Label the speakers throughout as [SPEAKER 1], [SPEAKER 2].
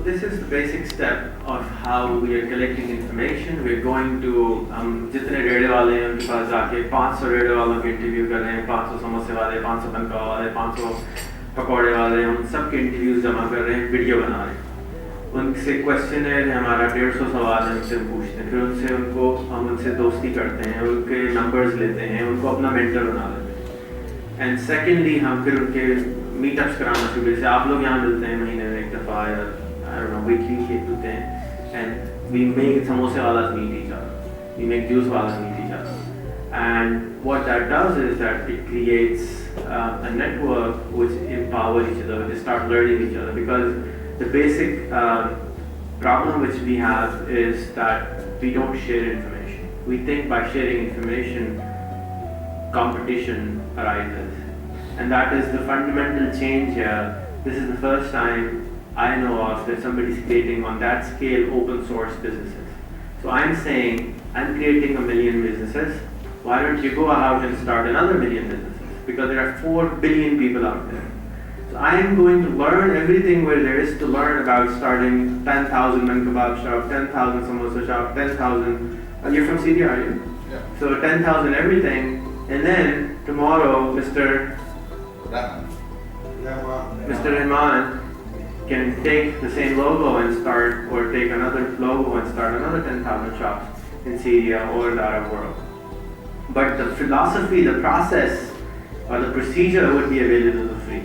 [SPEAKER 1] this is the basic step of how we are collecting information. We're going to जितने radio वाले हैं उनके पास जाके 500 रेडियो वालों के इंटरव्यू कर रहे हैं, 500 समोसे वाले, 500 बनका वाले, 500 पकौड़े वाले, हम सब के इंटरव्यूज जमा कर रहे हैं, वीडियो बना रहे हैं। उनसे क्वेश्चन है हमारा 150 सवाल है, उनसे हम पूछते हैं, फिर हम उनसे दोस्ती करते हैं, उनके नंबर्स लेते हैं, उनको अपना मेंटर बना लेते हैं। एंड सेकेंडली हम फिर उनके मीटअप्स कराना शुरू, जैसे आप लोग यहाँ मिलते हैं महीने में एक दफ़ा या I don't know, वीकली मिलते हैं, एंड वी मेक समोसे वाला meet each other, we make juice वाला meet each other, and what that does is that it creates a network which empowers each other. They start learning each other, because the basic problem which we have is that we don't share information. We think by sharing information competition arises, and that is the fundamental change here. This is the first time I know of that somebody's creating on that scale open source businesses. So I'm saying I'm creating 1 million businesses. Why don't you go out and start another 1 million businesses? Because there are 4 billion people out there. So I am going to learn everything where there is to learn about starting 10,000 man kebab shop, 10,000 samosa shop, 10,000. You're from Syria, are you?
[SPEAKER 2] Yeah.
[SPEAKER 1] So 10,000 everything, and then tomorrow, Mr. Rahman can take the same logo and start, or take another logo and start another 10,000 shops in Syria or the Arab world. But the philosophy, the process, or the procedure would be available for free,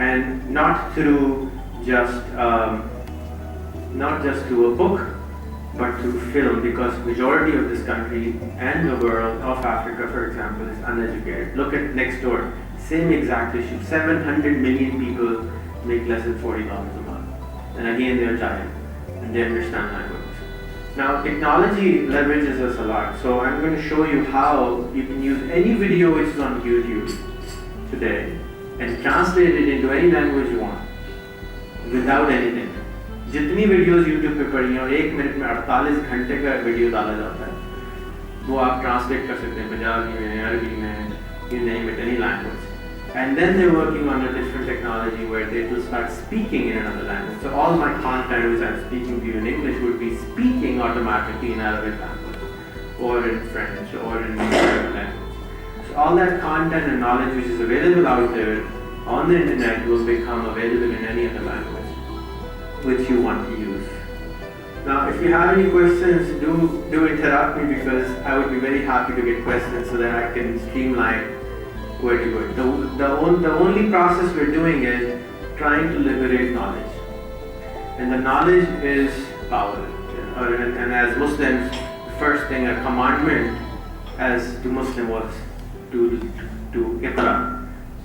[SPEAKER 1] and not through just through a book, but through film, because majority of this country and the world of Africa, for example, is uneducated. Look at next door, same exact issue. 700 million people make less than $40 a month, and again they're giant and they understand language. Now technology leverages us a lot, so I'm going to show you how you can use any video which is on YouTube today and translate it into any language you want without anything. जितनी videos YouTube पे पड़ी हैं, 1 minute में 48 घंटे का video डाला जाता है, वो आप ट्रांसलेट कर सकते हैं पंजाबी में, अरबी में, you name it, any language. And then they're working on a different technology where they will start speaking in another language. So all my content which I'm speaking to you in English would be speaking automatically in Arabic language, or in French, or in Arabic language. So all that content and knowledge which is available out there on the internet will become available in any other language which you want to use. Now if you have any questions, do interrupt me, because I would be very happy to get questions so that I can streamline where to go. The only process we're doing is trying to liberate knowledge, and the knowledge is power. And as Muslims, the first thing, a commandment as to Muslim was to iqra,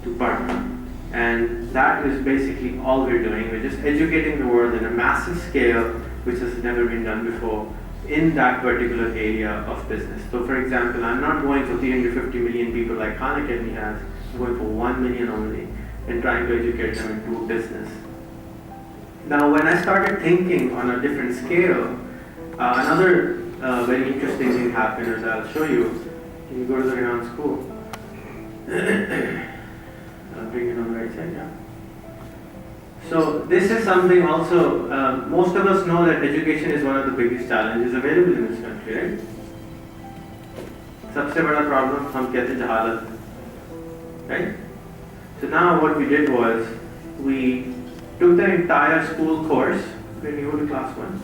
[SPEAKER 1] to pardon, and that is basically all we're doing. We're just educating the world in a massive scale, which has never been done before in that particular area of business. So for example, I'm not going for 350 million people like Khan Academy has. I'm going for 1 million only, and trying to educate them into business. Now when I started thinking on a different scale, another very interesting thing happened, as I'll show you. Can you go to the Rehan school? I'll bring it on the right side, yeah. So this is something also, most of us know that education is one of the biggest challenges available in this country, right? सबसे बड़ा problem हम कहते हैं जहालत, right? So now what we did was, we took the entire school course. When you go to class 1,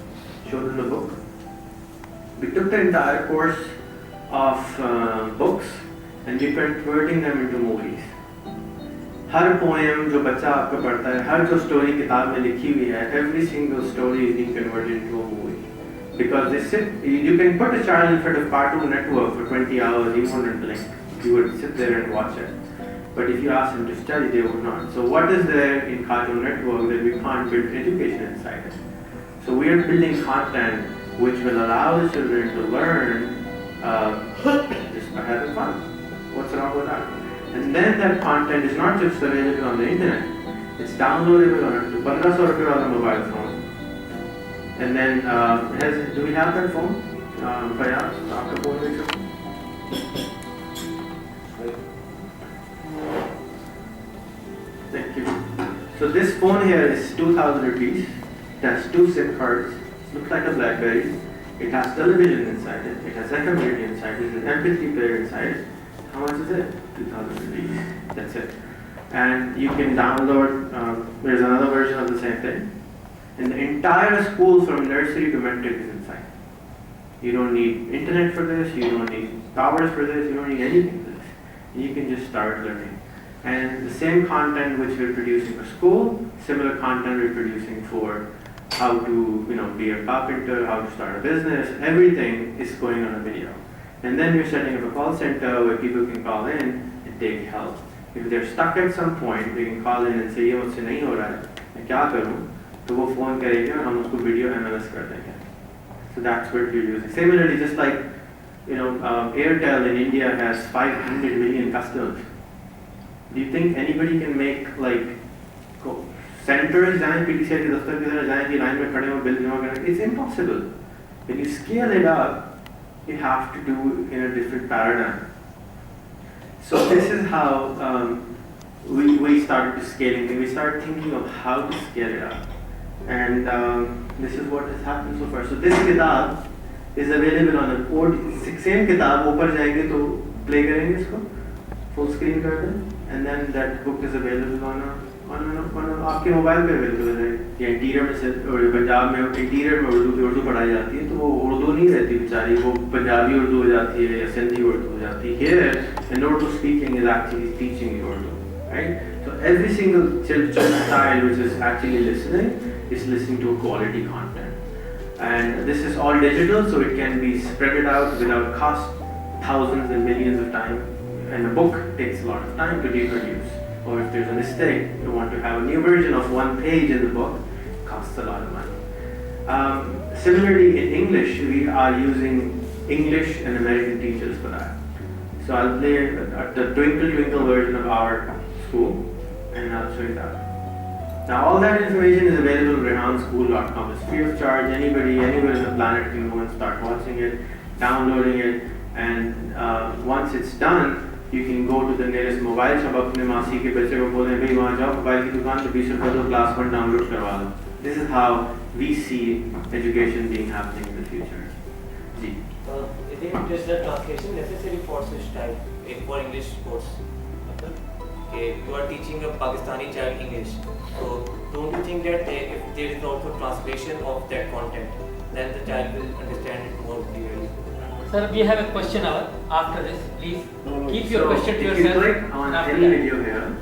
[SPEAKER 1] show them the book. We took the entire course of books and we're converting them into movies. Her poem जो बच्चा आपका पढ़ता है, हर जो story किताब में लिखी हुई है, every single story is being converted into a movie. Because they sit, you can put a child in front of Cartoon Network for 20 hours, he wouldn't blink. He would sit there and watch it. But if you ask him to study, they would not. So what is there in Cartoon Network that we can't build education inside it? So we are building content which will allow the children to learn just by having fun. What's wrong with that? And then that content is not just available on the internet, it's downloadable on a 1500 rupees wala mobile phone. And then, do we have that phone? Fayaz, aapka phone dekho. Thank you. So this phone here is 2000 rupees. It has 2 SIM cards. It looks like a BlackBerry. It has television inside it. It has FM radio inside it. There's an MP3 player inside it. How much is it? 2,000 rupees. That's it. And you can download, there's another version of the same thing. And the entire school from nursery to metric is inside. You don't need internet for this, you don't need towers for this, you don't need anything for this. You can just start learning. And the same content which we're producing for school, similar content we're producing for how to be a carpenter, how to start a business, everything is going on a video. And then we're setting up a call center where people can call in and take help. If they're stuck at some point, they can call in and say, ये मुझसे नहीं हो रहा है, मैं क्या करूँ? तो वो phone करेंगे और हम उसको video MLS कर देंगे. So that's what we're using. Similarly, just like Airtel in India has 500 million customers. Do you think anybody can make centers जाएं PTCL के दफ्तर की तरह जाएं कि लाइन में खड़े हो बिल जमा करने? It's impossible. When you scale it up, you have to do in a different paradigm. So this is how we started to scaling it. We started thinking of how to scale it up. And this is what has happened so far. So this kitab is available on a same kitab, ऊपर जाएंगे तो play करेंगे इसको, full screen कर दें, and then that book is available on आपके mobile पे available है. या इंटीरियर में से पंजाब में इंटीरियर में उर्दू पढ़ाई जाती है तो वो उर्दू नहीं रहती बेचारी, वो पंजाबी उर्दू हो जाती है या सिंधी उर्दू हो जाती है. Here, an Urdu speaking is actually teaching you Urdu, right? So every single child which is actually listening is listening to quality content. And this is all digital, so it can be spread out without cost, thousands and millions of time. And a book takes a lot of time to reproduce. Or if there's a mistake, you want to have a new version of one page in the book, it costs a lot of money. Similarly, in English, we are using English and American teachers for that. So I'll play the Twinkle Twinkle version of our school, and I'll show you that. Now all that information is available on rehanschool.com. It's free of charge. Anybody, anywhere on the planet can go and start watching it, downloading it, and once it's done, you can go to the nearest mobile shop. अपने मासी के बच्चे को बोलें भाई वहाँ जाओ mobile की दुकान पे 20 रुपए दो क्लास वन डाउनलोड करवा लो. This is how we see education being happening in the future. Ji.
[SPEAKER 2] Is the translation necessary for such type for English course? Okay, you are teaching a Pakistani child English, so don't you think that if there is also translation of that content, then the child will understand it more clearly?
[SPEAKER 3] Sir, we have a question hour after this. Please keep your question to
[SPEAKER 1] yourself.
[SPEAKER 3] yourself.
[SPEAKER 1] If you click on any video here,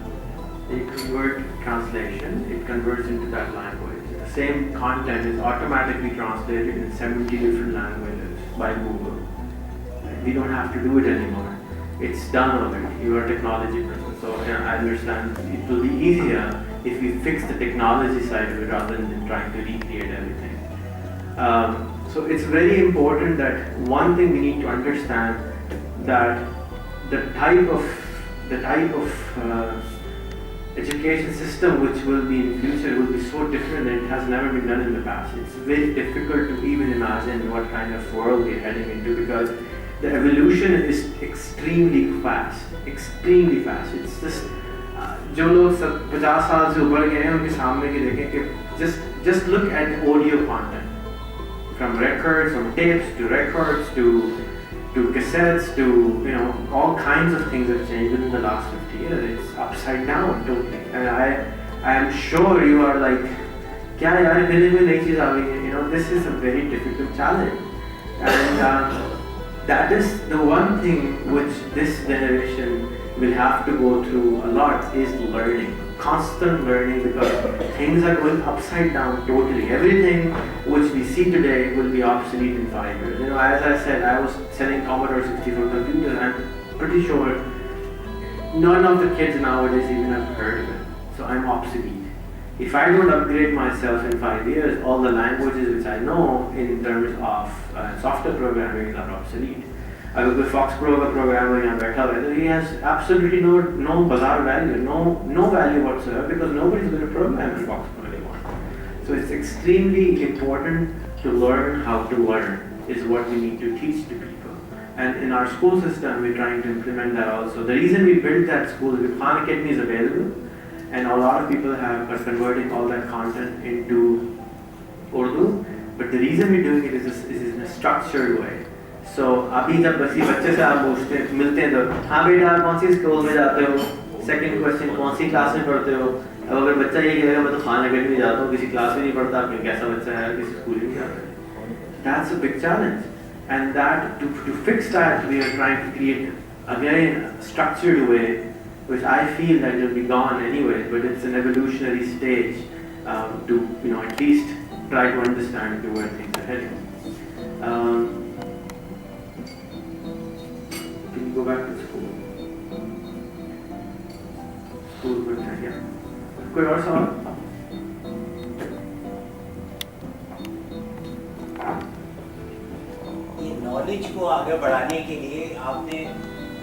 [SPEAKER 1] you convert translation, it converts into that language. The same content is automatically translated in 70 different languages by Google. We don't have to do it anymore. It's done already. You are a technology person, so I understand it will be easier if we fix the technology side of it rather than trying to recreate everything. So it's very important that one thing we need to understand that the type of education system which will be in future will be so different that it has never been done in the past. It's very difficult to even imagine what kind of world we're heading into because the evolution is extremely fast. It's just जो लोग 50 साल से ऊपर गए हैं उनके सामने की देखें कि just look at audio content. From records, from tapes to records to cassettes to all kinds of things have changed within the last 50 years. It's upside down totally. And I am sure you are like, क्या यार दिल्ली में नई चीज आ गई है? This is a very difficult challenge. And that is the one thing which this generation will have to go through a lot is learning. Constant learning because things are going upside down totally. Everything which we see today will be obsolete in 5 years. As I said, I was selling Commodore 64 computers. I'm pretty sure none of the kids nowadays even have heard of it. So I'm obsolete. If I don't upgrade myself in 5 years, all the languages which I know in terms of software programming are obsolete. अगर कोई Fox Pro का programmer यहाँ बैठा हुआ है तो he has absolutely no bazaar value, no value whatsoever because nobody is going to program in Fox Pro anymore. So it's extremely important to learn how to learn is what we need to teach to people. And in our school system, we're trying to implement that also. The reason we built that school is Khan Academy is available, and a lot of people are converting all that content into Urdu, but the reason we're doing it is in a structured way. So अभी जब बच्चे से आप पूछते हैं मिलते हैं तो हाँ बेटा आप कौन सी स्कूल में जाते हो, सेकंड क्वेश्चन कौन सी क्लास में पढ़ते हो. अब अगर बच्चा ये कहेगा मैं तो खान अकेडमी जाता हूँ, किसी क्लास में नहीं पढ़ता, फिर कैसा बच्चा है, किसी स्कूल में नहीं जाता. That's a big challenge, and that to fix that we are trying to create again a structured way, which I feel that will be gone anyway, but it's an evolutionary stage to at least try to understand where things are heading. Can you go back to school? School with that, yeah. कोई और सवाल?
[SPEAKER 4] ये knowledge को आगे बढ़ाने के लिए आपने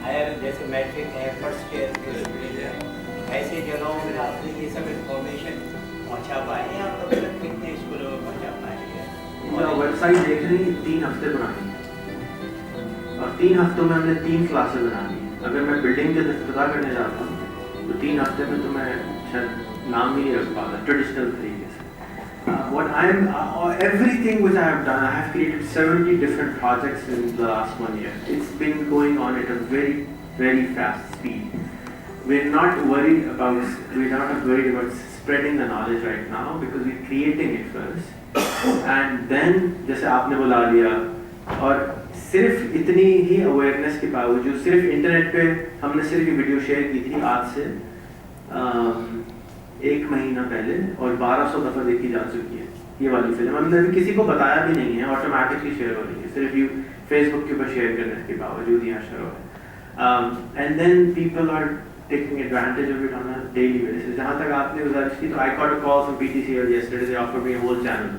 [SPEAKER 4] हायर जैसे मैट्रिक है, फर्स्ट ईयर के स्टूडेंट है, ऐसे जगहों में आपने ये सब इन्फॉर्मेशन पहुंचा पाए हैं. आप अभी तक कितने स्कूलों में पहुंचा पाए हैं?
[SPEAKER 1] वेबसाइट देख रहे हैं 3 हफ्ते बनानी है और 3 हफ्तों में हमने 3 क्लासेस बनानी है. अगर मैं बिल्डिंग के इफ्तिताह करने जाता हूँ तो 3 हफ्ते में तो मैं शायद नाम भी नहीं रख पाता ट्रेडिशनल तरीके से. Everything which I have done, I have created 70 different projects in the last 1 year. It's been going on at a very, very fast speed. We're not worried about spreading the knowledge right now because we're creating it first. And then, जैसे आपने बुला लिया और सिर्फ इतनी ही awareness के बावजूद सिर्फ इंटरनेट पे हमने सिर्फ ये वीडियो शेयर की थी आज से 1 महीना पहले और 1200 दफ़ा देखी जा चुकी है ये वाली फिल्म. हमने अभी किसी को बताया भी नहीं है, ऑटोमेटिकली शेयर हो रही है सिर्फ यू फेसबुक के ऊपर शेयर करने के बावजूद यहाँ शेयर हो रहा है. And then people are taking advantage of it on a daily basis. जहाँ तक आपने गुजारिश की तो I got a call from PTCL yesterday, they offered me a whole channel.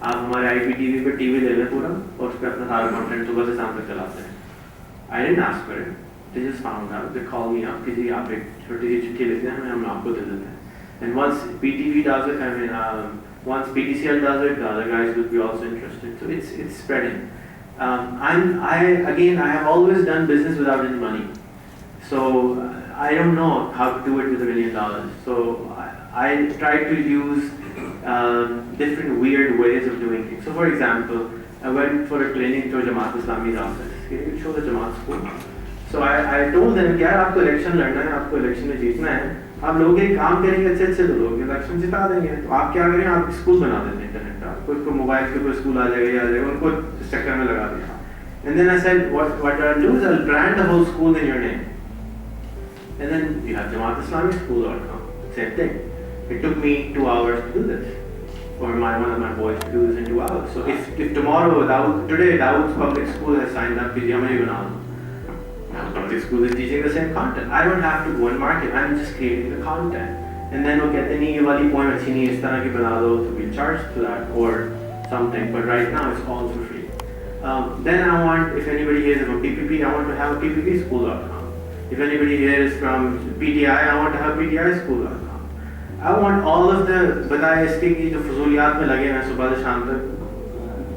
[SPEAKER 1] आप हमारे IPTV पे टीवी ले लें पूरा और उस पर अपना सारा कंटेंट सुबह से शाम तक चलाते हैं. I didn't ask for it. They just found out. They called me up. किसी आप एक छोटी सी चिट्ठी लिखते हैं हम आपको दे देते हैं. And once PTV does it, once PTCL does it, the other guys will be also interested. So it's spreading. I have always done business without any money. So I don't know how to do it with $1 million. So I try to use different weird ways of doing things. So for example, I went for a training to Jamaat Islami's office. Can you show the Jamaat school? So I told them कि यार आपको election लड़ना है, आपको election में जीतना है, आप लोग एक काम करेंगे अच्छे लोग इलेक्शन जिता देंगे. तो आप क्या करें, आप स्कूल बना देते हैं इंटरनेट का, कोई मोबाइल के ऊपर स्कूल आ जाएगा उनको इस चक्कर में लगा दिया. And then I said what I'll do is I'll brand the whole school in your name. And then you have JamaatIslamiSchool.com. Same thing. It took me 2 hours to do this. Or one of my boys to do this in 2 hours. So if tomorrow, today Dawood's public school has signed up, now public school is teaching the same content. I don't have to go and market. I'm just creating the content. And then वो कहते नहीं ये वाली poem अच्छी नहीं इस तरह की बना दो, so we'll charge to that or something. But right now it's all for free. Then I want, if anybody here is from PPP, I want to have a PPPschool.com. If anybody here is from PTI, I want to have PTIschool.com. I want all of the बताए इसके की जो फजूलियात में लगे हैं सुबह से शाम तक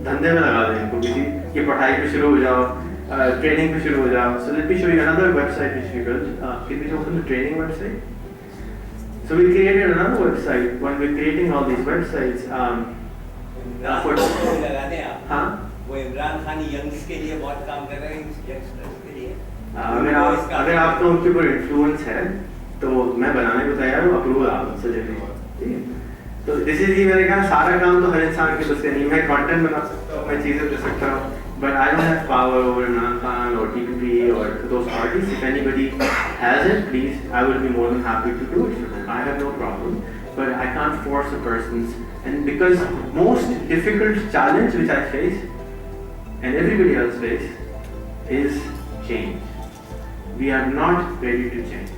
[SPEAKER 1] धंधे में लगा दें इनको किसी की पढ़ाई पे शुरू हो जाओ, ट्रेनिंग पे शुरू हो जाओ. So let me show you another website which we built. Can we open the training website? So we created another website. When we're creating all these websites, हाँ
[SPEAKER 4] वो इमरान खान यंग्स के लिए बहुत काम कर रहे हैं, यंगस्टर्स के लिए.
[SPEAKER 1] अगर आपको उनके ऊपर इन्फ्लुएंस है तो मैं बनाने को तैयार हूँ, अप्रूवल आप मुझसे ले लो. ठीक है, तो दिस इज मैंने कहा सारा काम तो हर इंसान के बस से नहीं. मैं कंटेंट बना सकता हूँ, मैं चीज़ें कर सकता हूँ, but I don't have power over Imran Khan or TPP or those parties. If anybody has it, please, I will be more than happy to do it for them. I have no problem, but I can't force a person's. And because most difficult challenge which I face and everybody else face is change. We are not ready to change.